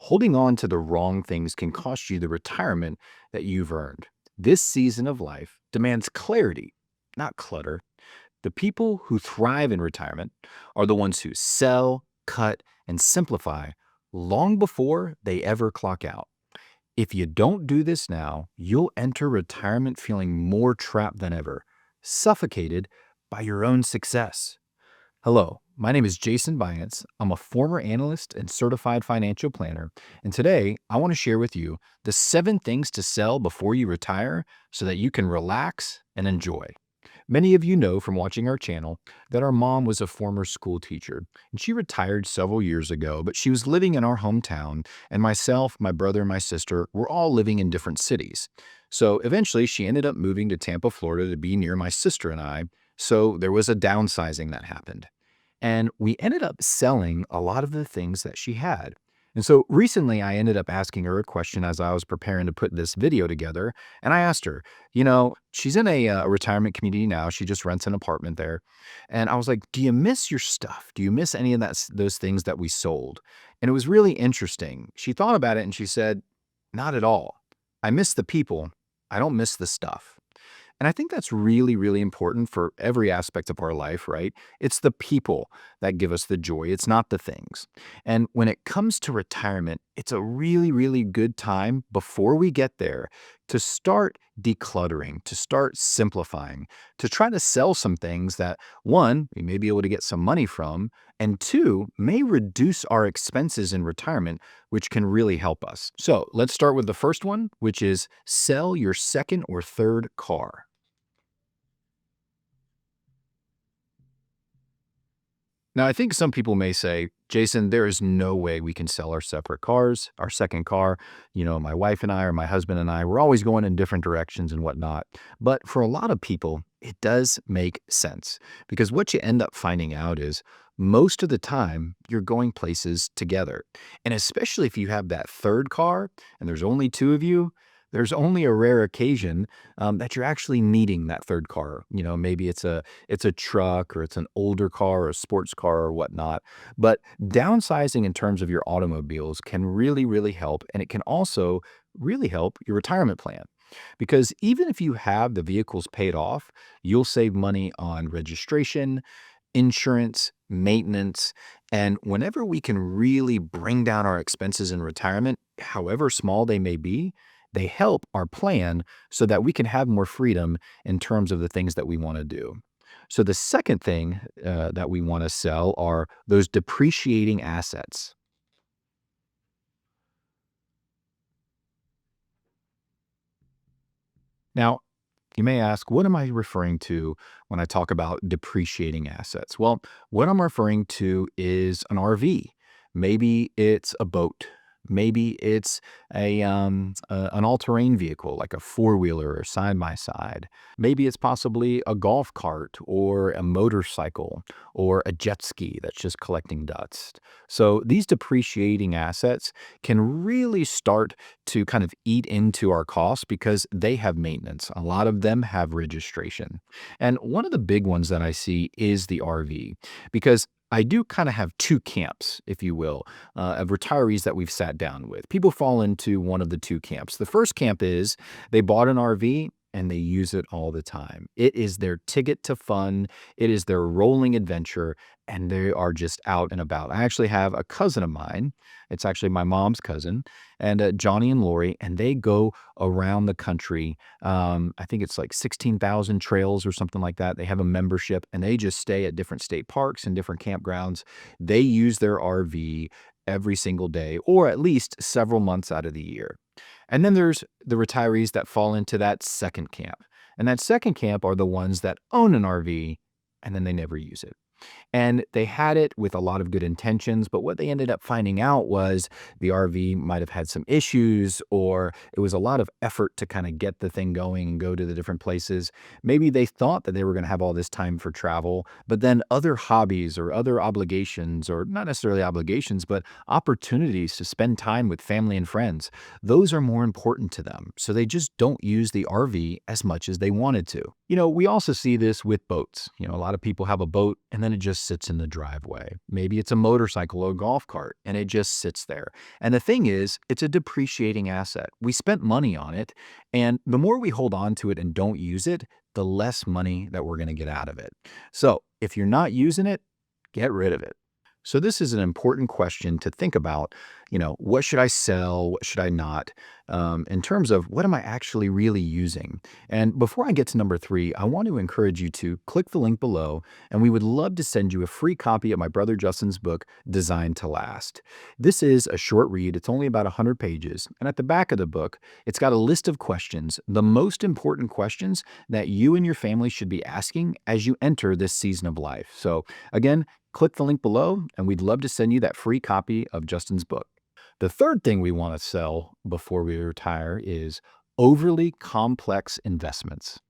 Holding on to the wrong things can cost you the retirement that you've earned. This season of life demands clarity, not clutter. The people who thrive in retirement are the ones who sell, cut, and simplify long before they ever clock out. If you don't do this now, you'll enter retirement feeling more trapped than ever, suffocated by your own success. Hello, my name is Jason Byance. I'm a former analyst and certified financial planner, and today I want to share with you the 7 things to sell before you retire so that you can relax and enjoy. Many of you know from watching our channel that our mom was a former school teacher, and she retired several years ago, but she was living in our hometown, and myself, my brother, and my sister were all living in different cities. So eventually she ended up moving to Tampa, Florida to be near my sister and I, so there was a downsizing that happened. And we ended up selling a lot of the things that she had. And so recently I ended up asking her a question as I was preparing to put this video together. And I asked her, she's in a retirement community now. She just rents an apartment there. And I was like, do you miss your stuff? Do you miss any of those things that we sold? And it was really interesting. She thought about it and she said, not at all. I miss the people. I don't miss the stuff. And I think that's really, really important for every aspect of our life, right? It's the people that give us the joy. It's not the things. And when it comes to retirement, it's a really, really good time before we get there to start decluttering, to start simplifying, to try to sell some things that, one, we may be able to get some money from, and two, may reduce our expenses in retirement, which can really help us. So let's start with the first one, which is sell your second or third car. Now, I think some people may say, Jason, there is no way we can sell our separate cars, our second car. My wife and I, or my husband and I, we're always going in different directions and whatnot. But for a lot of people, it does make sense because what you end up finding out is most of the time you're going places together. And especially if you have that third car and there's only two of you, there's only a rare occasion that you're actually needing that third car. Maybe it's a truck or it's an older car or a sports car or whatnot. But downsizing in terms of your automobiles can really, really help. And it can also really help your retirement plan. Because even if you have the vehicles paid off, you'll save money on registration, insurance, maintenance. And whenever we can really bring down our expenses in retirement, however small they may be, they help our plan so that we can have more freedom in terms of the things that we want to do. So the second thing that we want to sell are those depreciating assets. Now, you may ask, what am I referring to when I talk about depreciating assets? Well, what I'm referring to is an RV. Maybe it's a boat. Maybe it's an all-terrain vehicle like a four-wheeler or side-by-side. Maybe it's possibly a golf cart or a motorcycle or a jet ski that's just collecting dust. So these depreciating assets can really start to kind of eat into our costs because they have maintenance. A lot of them have registration. And one of the big ones that I see is the RV because I do kind of have two camps, if you will, of retirees that we've sat down with. People fall into one of the two camps. The first camp is they bought an RV and they use it all the time. It is their ticket to fun. It is their rolling adventure, and they are just out and about. I actually have a cousin of mine. It's actually my mom's cousin, and Johnny and Lori, and they go around the country. I think it's like 16,000 trails or something like that. They have a membership, and they just stay at different state parks and different campgrounds. They use their RV every single day, or at least several months out of the year. And then there's the retirees that fall into that second camp. And that second camp are the ones that own an RV and then they never use it. And they had it with a lot of good intentions, but what they ended up finding out was the RV might have had some issues, or it was a lot of effort to kind of get the thing going and go to the different places. Maybe they thought that they were going to have all this time for travel, but then other hobbies or other obligations, or not necessarily obligations, but opportunities to spend time with family and friends, those are more important to them. So they just don't use the RV as much as they wanted to. We also see this with boats. A lot of people have a boat and then it just sits in the driveway. Maybe it's a motorcycle or a golf cart and it just sits there. And the thing is, it's a depreciating asset. We spent money on it, and the more we hold on to it and don't use it, the less money that we're going to get out of it. So if you're not using it, get rid of it. So this is an important question to think about. What should I sell? What should I not? In terms of what am I actually really using? And before I get to number three, I want to encourage you to click the link below, and we would love to send you a free copy of my brother Justin's book, Designed to Last. This is a short read. It's only about 100 pages. And at the back of the book, it's got a list of questions, the most important questions that you and your family should be asking as you enter this season of life. So again, click the link below, and we'd love to send you that free copy of Justin's book. The third thing we want to sell before we retire is overly complex investments.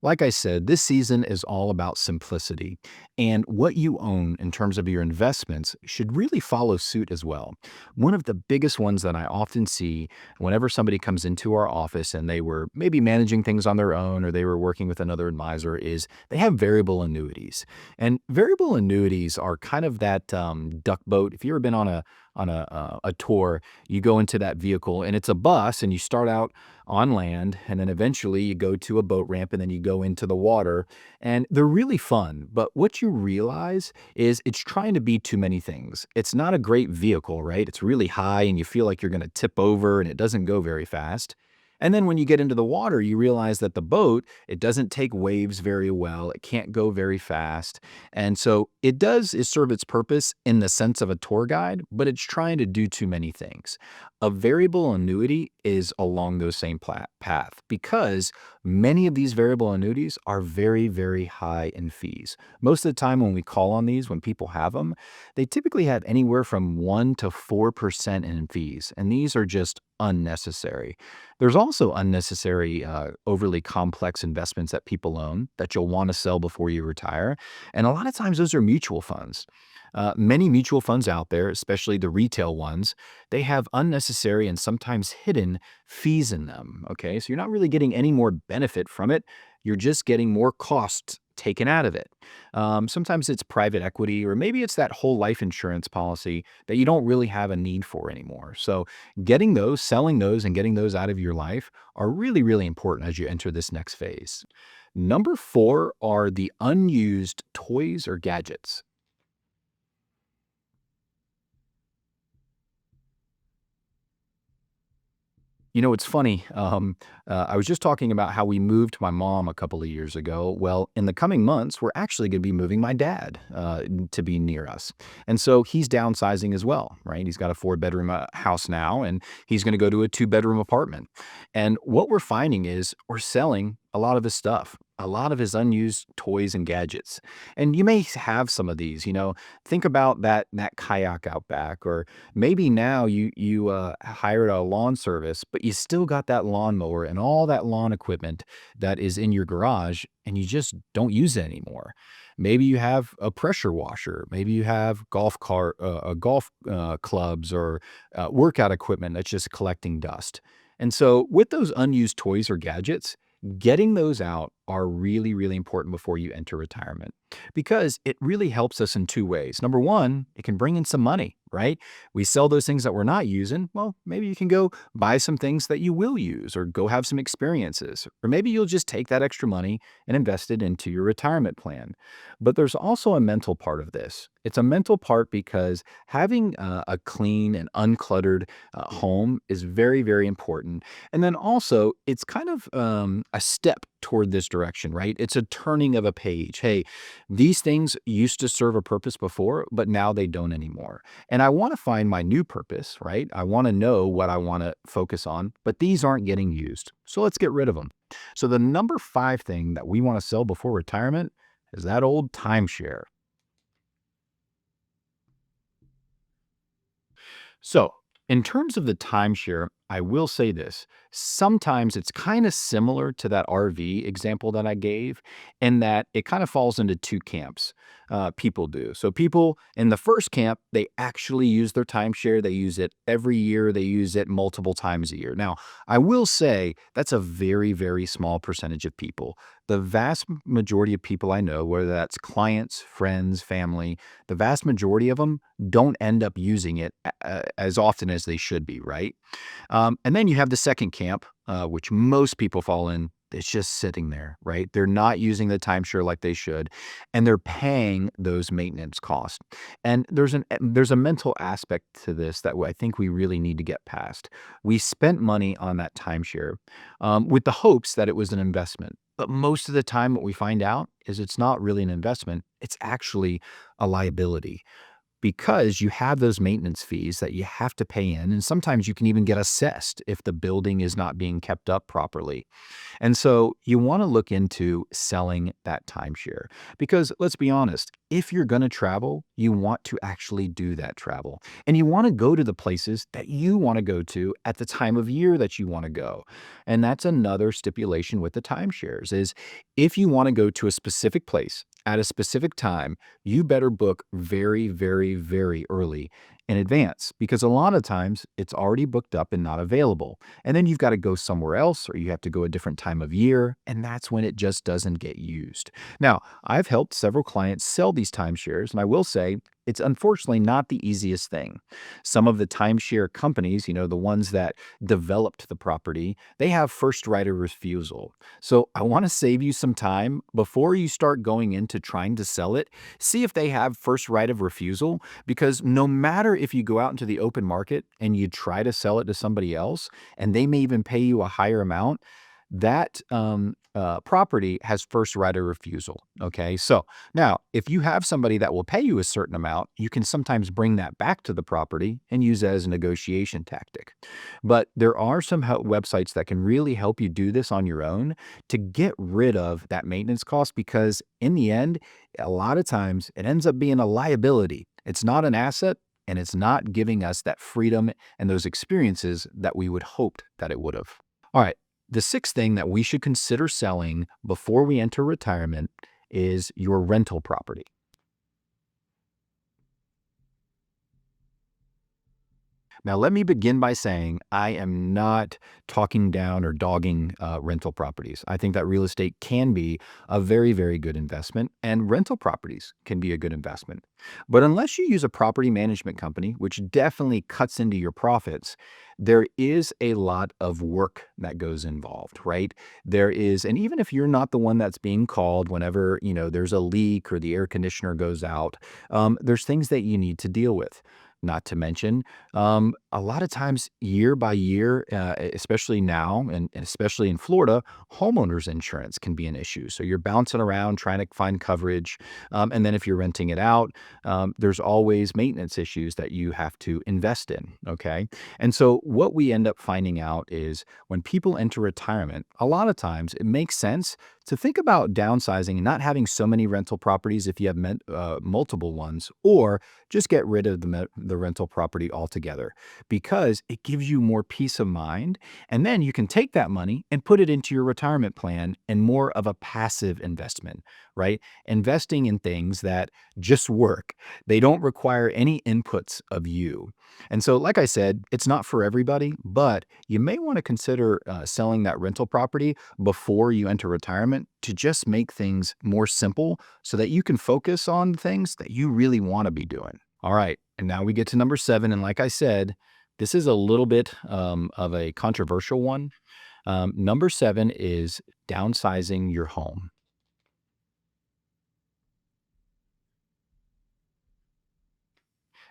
Like I said, this season is all about simplicity, and what you own in terms of your investments should really follow suit as well. One of the biggest ones that I often see whenever somebody comes into our office and they were maybe managing things on their own or they were working with another advisor is they have variable annuities. And variable annuities are kind of that duck boat. If you've ever been on a tour, you go into that vehicle and it's a bus, and you start out on land, and then eventually you go to a boat ramp, and then you go into the water, and they're really fun. But what you realize is it's trying to be too many things. It's not a great vehicle, right? It's really high and you feel like you're going to tip over, and it doesn't go very fast. And then when you get into the water, you realize that the boat, it doesn't take waves very well. It can't go very fast. And so it does is serve its purpose in the sense of a tour guide, but it's trying to do too many things. A variable annuity is along those same path because many of these variable annuities are very, very high in fees. Most of the time when we call on these, when people have them, they typically have anywhere from 1 to 4% in fees, and these are just unnecessary. There's also unnecessary, overly complex investments that people own that you'll want to sell before you retire. And a lot of times those are mutual funds. Many mutual funds out there, especially the retail ones, they have unnecessary and sometimes hidden fees in them. Okay. So you're not really getting any more benefit from it. You're just getting more costs taken out of it. Sometimes it's private equity, or maybe it's that whole life insurance policy that you don't really have a need for anymore. So getting those, selling those, and getting those out of your life are really, really important as you enter this next phase. Number four are the unused toys or gadgets. It's funny. I was just talking about how we moved my mom a couple of years ago. Well, in the coming months, we're actually going to be moving my dad to be near us. And so he's downsizing as well, right? He's got a four-bedroom house now, and he's going to go to a two-bedroom apartment. And what we're finding is we're selling a lot of his stuff, a lot of his unused toys and gadgets. And you may have some of these. Think about that kayak out back, or maybe now you hired a lawn service, but you still got that lawnmower and all that lawn equipment that is in your garage, and you just don't use it anymore. Maybe you have a pressure washer. Maybe you have golf clubs, or workout equipment that's just collecting dust. And so, with those unused toys or gadgets, getting those out are really, really important before you enter retirement, because it really helps us in two ways. Number one, it can bring in some money, right? We sell those things that we're not using. Well, maybe you can go buy some things that you will use, or go have some experiences, or maybe you'll just take that extra money and invest it into your retirement plan. But there's also a mental part of this. It's a mental part because having a clean and uncluttered home is very, very important. And then also, it's kind of a step toward this direction, right? It's a turning of a page. Hey, these things used to serve a purpose before, but now they don't anymore. And I want to find my new purpose, right? I want to know what I want to focus on, but these aren't getting used. So let's get rid of them. So the number five thing that we want to sell before retirement is that old timeshare. So, in terms of the timeshare, I will say this. Sometimes it's kind of similar to that RV example that I gave, in that it kind of falls into two camps. People do. So, people in the first camp, they actually use their timeshare. They use it every year, they use it multiple times a year. Now, I will say that's a very, very small percentage of people. The vast majority of people I know, whether that's clients, friends, family, the vast majority of them don't end up using it as often as they should be, right? And then you have the second camp, which most people fall in. It's just sitting there, right? They're not using the timeshare like they should, and they're paying those maintenance costs. And there's a mental aspect to this that I think we really need to get past. We spent money on that timeshare with the hopes that it was an investment. But most of the time, what we find out is it's not really an investment. It's actually a liability, because you have those maintenance fees that you have to pay in. And sometimes you can even get assessed if the building is not being kept up properly. And so you want to look into selling that timeshare, because let's be honest, if you're going to travel, you want to actually do that travel, and you want to go to the places that you want to go to at the time of year that you want to go. And that's another stipulation with the timeshares is, if you want to go to a specific place at a specific time, you better book very, very, very early in advance, because a lot of times it's already booked up and not available. And then you've got to go somewhere else, or you have to go a different time of year, and that's when it just doesn't get used. Now, I've helped several clients sell these timeshares, and I will say it's unfortunately not the easiest thing. Some of the timeshare companies, the ones that developed the property, they have first right of refusal. So I want to save you some time before you start going into trying to sell it. See if they have first right of refusal, because no matter if you go out into the open market and you try to sell it to somebody else, and they may even pay you a higher amount, that property has first right of refusal. Okay. So now, if you have somebody that will pay you a certain amount, you can sometimes bring that back to the property and use it as a negotiation tactic. But there are some websites that can really help you do this on your own to get rid of that maintenance cost, because in the end, a lot of times it ends up being a liability. It's not an asset, and it's not giving us that freedom and those experiences that we would hoped that it would have. All right. The sixth thing that we should consider selling before we enter retirement is your rental property. Now, let me begin by saying I am not talking down or dogging rental properties. I think that real estate can be a very, very good investment, and rental properties can be a good investment. But unless you use a property management company, which definitely cuts into your profits, there is a lot of work that goes involved, right? There is, and even if you're not the one that's being called whenever, there's a leak or the air conditioner goes out, there's things that you need to deal with. Not to mention, a lot of times, year by year, especially now, and especially in Florida, homeowners insurance can be an issue. So you're bouncing around trying to find coverage. And then if you're renting it out, there's always maintenance issues that you have to invest in. Okay. And so what we end up finding out is, when people enter retirement, a lot of times it makes sense to think about downsizing and not having so many rental properties if you have multiple ones, or just get rid of the rental property altogether, because it gives you more peace of mind. And then you can take that money and put it into your retirement plan and more of a passive investment, right? Investing in things that just work. They don't require any inputs of you. And so, like I said, it's not for everybody, but you may want to consider selling that rental property before you enter retirement, to just make things more simple so that you can focus on things that you really want to be doing. All right. And now we get to number seven. And like I said, this is a little bit of a controversial one. Number seven is downsizing your home.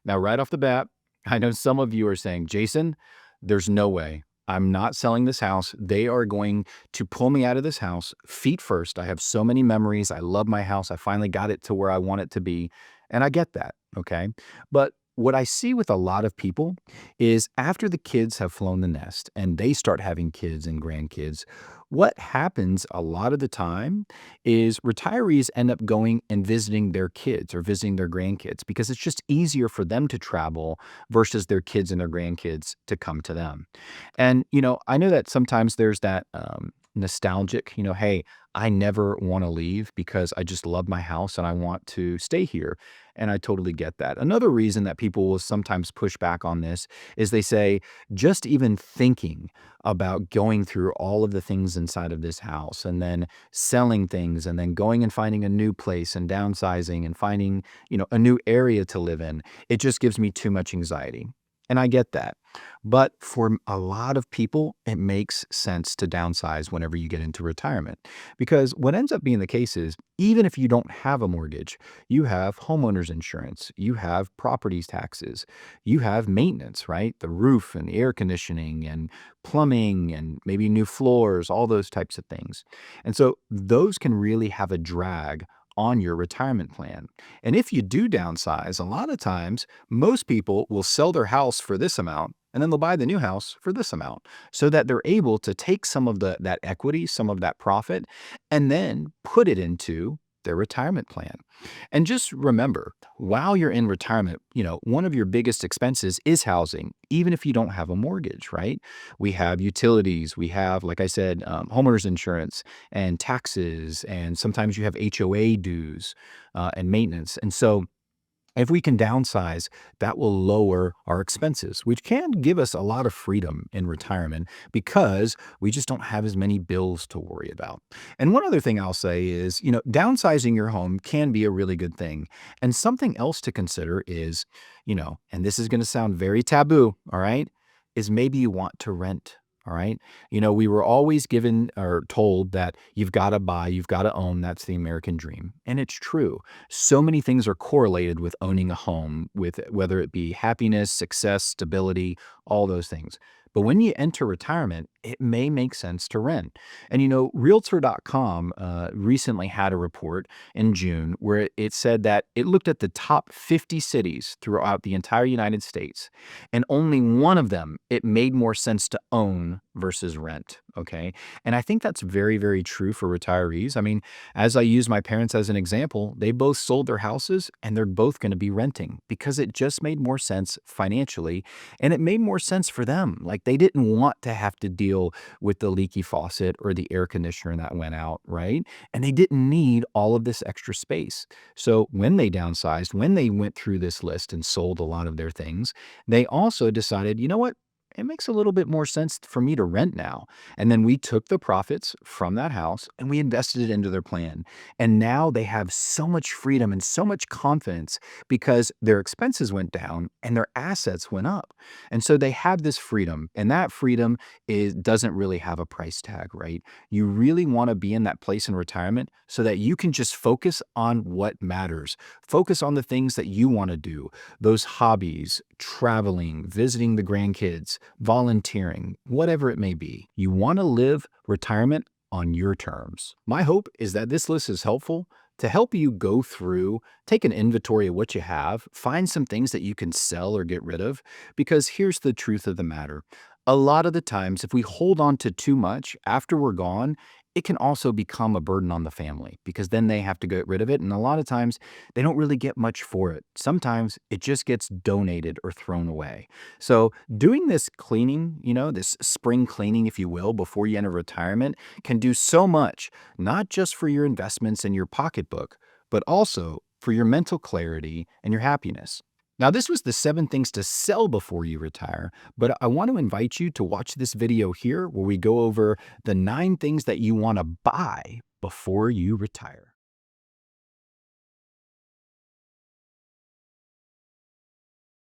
Now, right off the bat, I know some of you are saying, Jason, there's no way. I'm not selling this house. They are going to pull me out of this house feet first. I have so many memories. I love my house. I finally got it to where I want it to be. And I get that. Okay. But what I see with a lot of people is after the kids have flown the nest and they start having kids and grandkids, what happens a lot of the time is retirees end up going and visiting their kids or visiting their grandkids because it's just easier for them to travel versus their kids and their grandkids to come to them. And, I know that sometimes there's that nostalgic, hey, I never want to leave because I just love my house and I want to stay here. And I totally get that. Another reason that people will sometimes push back on this is they say, just even thinking about going through all of the things inside of this house and then selling things and then going and finding a new place and downsizing and finding, a new area to live in, it just gives me too much anxiety. And I get that. But for a lot of people, it makes sense to downsize whenever you get into retirement. Because what ends up being the case is, even if you don't have a mortgage, you have homeowners insurance, you have properties taxes, you have maintenance, right? The roof and the air conditioning and plumbing and maybe new floors, all those types of things. And so those can really have a drag on your retirement plan. And if you do downsize, a lot of times, most people will sell their house for this amount and then they'll buy the new house for this amount so that they're able to take some of that equity, some of that profit, and then put it into their retirement plan. And just remember, while you're in retirement, one of your biggest expenses is housing, even if you don't have a mortgage, right? We have utilities, we have, like I said, homeowners insurance and taxes, and sometimes you have HOA dues and maintenance. And so, if we can downsize, that will lower our expenses, which can give us a lot of freedom in retirement because we just don't have as many bills to worry about. And one other thing I'll say is, downsizing your home can be a really good thing. And something else to consider is, and this is going to sound very taboo, all right, is maybe you want to rent. All right. We were always given or told that you've got to buy, you've got to own. That's the American dream. And it's true. So many things are correlated with owning a home, with whether it be happiness, success, stability, all those things. But when you enter retirement, it may make sense to rent. And Realtor.com recently had a report in June where it said that it looked at the top 50 cities throughout the entire United States, and only one of them it made more sense to own versus rent. Okay. And I think that's very, very true for retirees. I mean, as I use my parents as an example, they both sold their houses and they're both going to be renting because it just made more sense financially and it made more sense for them. Like they didn't want to have to deal with the leaky faucet or the air conditioner that went out, right? And they didn't need all of this extra space. So when they downsized, when they went through this list and sold a lot of their things, they also decided, you know what? It makes a little bit more sense for me to rent now. And then we took the profits from that house and we invested it into their plan. And now they have so much freedom and so much confidence because their expenses went down and their assets went up. And so they have this freedom, and that freedom doesn't really have a price tag, right? You really want to be in that place in retirement so that you can just focus on what matters. Focus on the things that you want to do, those hobbies, traveling, visiting the grandkids, volunteering, whatever it may be. You want to live retirement on your terms. My hope is that this list is helpful to help you go through, take an inventory of what you have, find some things that you can sell or get rid of, because here's the truth of the matter. A lot of the times, if we hold on to too much after we're gone, it can also become a burden on the family because then they have to get rid of it. And a lot of times they don't really get much for it. Sometimes it just gets donated or thrown away. So doing this cleaning, this spring cleaning, if you will, before you enter retirement can do so much, not just for your investments and your pocketbook, but also for your mental clarity and your happiness. Now, this was the 7 things to sell before you retire, but I want to invite you to watch this video here where we go over the 9 things that you want to buy before you retire.